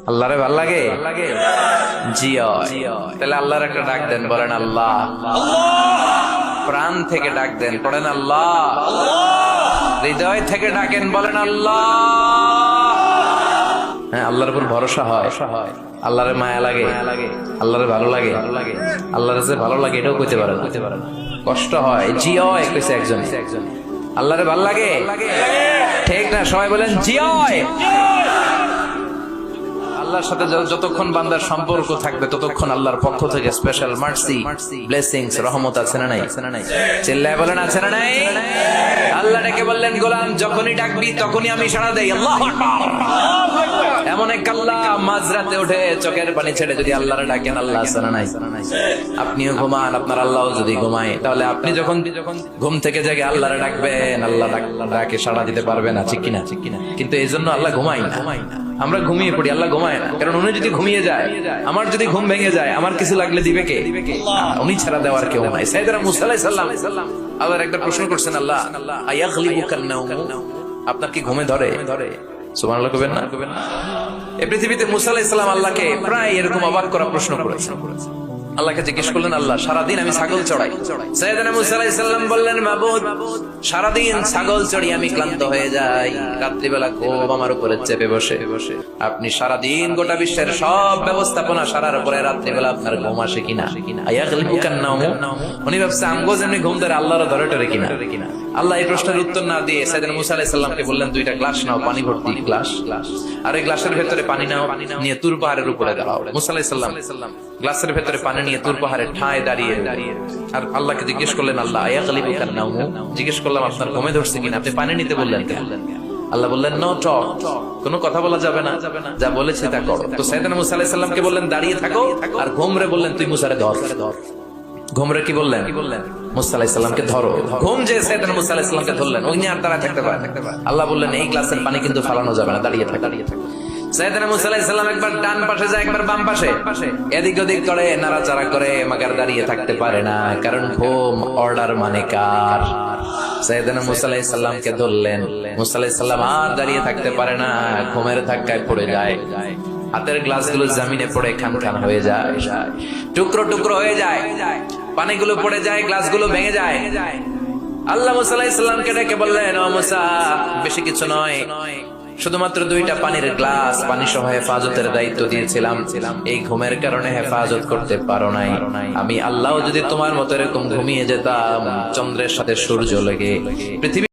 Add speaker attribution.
Speaker 1: আল্লাহরে ভাল লাগে জি তাহলে আল্লাহর একটা ডাক দেন, বলেন আল্লাহ। প্রাণ থেকে ডাক দেন, বলেন আল্লাহ। হৃদয় থেকে ডাকেন, বলেন আল্লাহ। হ্যাঁ, আল্লাহর উপর ভরসা হয়, আল্লাহরে মায়া লাগে, আল্লাহরে ভালো লাগে, আল্লাহরে যে ভালো লাগে এটাও কইতে পারে না, কষ্ট হয়। জি কইছে একজন, আল্লাহরে ভালো লাগে, ঠিক না? সবাই বলেন জি। আল্লাহর সাথে যতক্ষণ বান্দার সম্পর্ক থাকবে ততক্ষণ আল্লাহর পক্ষ থেকে স্পেশাল মার্সি, ব্লেসিংস, রহমত আছে না নাই? চিল্লায় বলেন আছে না নাই? আল্লাহ ডেকে বললেন, গোলাম যখনই ডাকবি তখনই আমি সাড়া দেই। আল্লাহু আকবার। এমন এক আল্লাহ মাঝরাতে উঠে চোখের পানি ছেড়ে যদি আল্লাহরে ডাকেন, আল্লাহ আছে না নাই? আপনিও ঘুমান, আপনার আল্লাহও যদি ঘুমায়, তাহলে আপনি যখন ঘুম থেকে জেগে আল্লাহরে ডাকবেন, আল্লাহ ডাকে সাড়া দিতে পারবে না, ঠিক কিনা? কিন্তু এই জন্য আল্লাহ ঘুমায় না। আমরা ঘুমিয়ে পড়ি, আল্লাহ ঘুমায় না। কারণ উনি যদি ঘুমিয়ে যায়, আমার যদি ঘুম ভেঙে যায়, আমার কিছু লাগলে দিবে কে? উনি ছাড়া দেওয়ার কেউ নাই। সাইয়েদনা মুসা আলাইহিস সালাম আল্লাহর একটা প্রশ্ন করছেন, আল্লাহ আয়াগলিবুকান নাওম, আপনার কি ঘুমে ধরে? সুবহানাল্লাহ কইবেন না? এই পৃথিবীতে মুসা আলাইহিস সালাম আল্লাহকে প্রায় এরকম অবাক করা প্রশ্ন করেছেন। আল্লাহকে জিজ্ঞেস করলেন, আল্লাহ সারাদিন আমি ছাগল চড়াই। সাইয়েদনা মুসা আলাইহিস সালাম বললেন, মাবুদ সারাদিন ছাগল চড়ি আমি ক্লান্ত হয়ে যাই, রাত্রিবেলা ঘুম আমার উপরে চেপে বসে। আপনি সারাদিন গোটা বিশ্বের সব ব্যবস্থাপনা সারার পরে রাত্রিবেলা আপনার ঘুম আসে কিনা? আয়াগলিবুকান নাওম, উনি ভাবছে আমগো যেমনি ঘুম ধরে আল্লাহরও ধরে টরে কিনা। আল্লাহ এই প্রশ্নের উত্তর না দিয়ে সাইয়েদনা মুসা আলাইহিস সালামকে বললেন, দুইটা গ্লাস নাও, পানি ভর্তি গ্লাস, আর এই গ্লাসের ভেতরে পানি নাও, নিয়ে তুর পাহাড়ের উপরে দাঁড়াও। মুসা আলাইহিস সালাম গ্লাসের ভেতরে পানি নিয়ে তুর পাহাড়ের ঠায় দাঁড়িয়ে আর আল্লাহকে জিজ্ঞেস করলেন, আল্লাহ আয়াগলিবুকান নাওম, জিজ্ঞেস করলাম আপনার ঘুমে ধরছে কিনা, আপনি পানি নিতে বললেন কেন? আল্লাহ বললেন, নো টক, কোনো কথা বলা যাবে না, যা বলেছি তা করো। তো সাইয়েদনা মুসা আলাইহিস সালামকে বললেন দাঁড়িয়ে থাকো, আর ঘুমরে বললেন তুই মুসারে ধর। ঘুমরে কি বললেন? মুসা আলাইহিস সালামকে ধরো। ঘুম যে সাইয়েদনা মুসা আলাইহিস সালামকে ধরলেন, ওই নিয়ে আর দাঁড়ায় থাকতে পারে। আল্লাহ বললেন এই গ্লাসের পানি কিন্তু ফালানো যাবে না, দাঁড়িয়ে থাক। সাইয়েদনা মুসা আলাইহিস সালাম একবার ডান পাশে যায়, একবার বাম পাশে, এদিক ওদিক করে, নাড়াচাড়া করে, মাগার দাঁড়িয়ে থাকতে পারে না, কারণ ঘুম অর্ডার মানে কার? সাইয়েদনা মুসা আলাইহিস সালামকে ধরলেন। মুসা আলাইহিস সালাম আর দাঁড়িয়ে থাকতে পারে না, ঘুমের ধাক্কায় পড়ে যায়। হাতের গ্লাসগুলো জমিনে পড়ে খান খান হয়ে যায়, টুকরো টুকরো হয়ে যায়, পানিগুলো পড়ে যায়, গ্লাসগুলো ভেঙে যায়। আল্লাহ মুসা আলাইহিস সালামকে ডেকে বললেন, ও মুসা, বেশি কিছু নয়, শুধুমাত্র দুইটা পানির গ্লাস, পানি সহ হেফাজতের দায়িত্ব দিয়েছিলাম, এই ঘুমের কারণে হেফাজত করতে পারো নাই। আমি আল্লাহ যদি তোমার মতো এরকম ঘুমিয়ে যেতাম চন্দ্রের সাথে সূর্য লেগে, পৃথিবী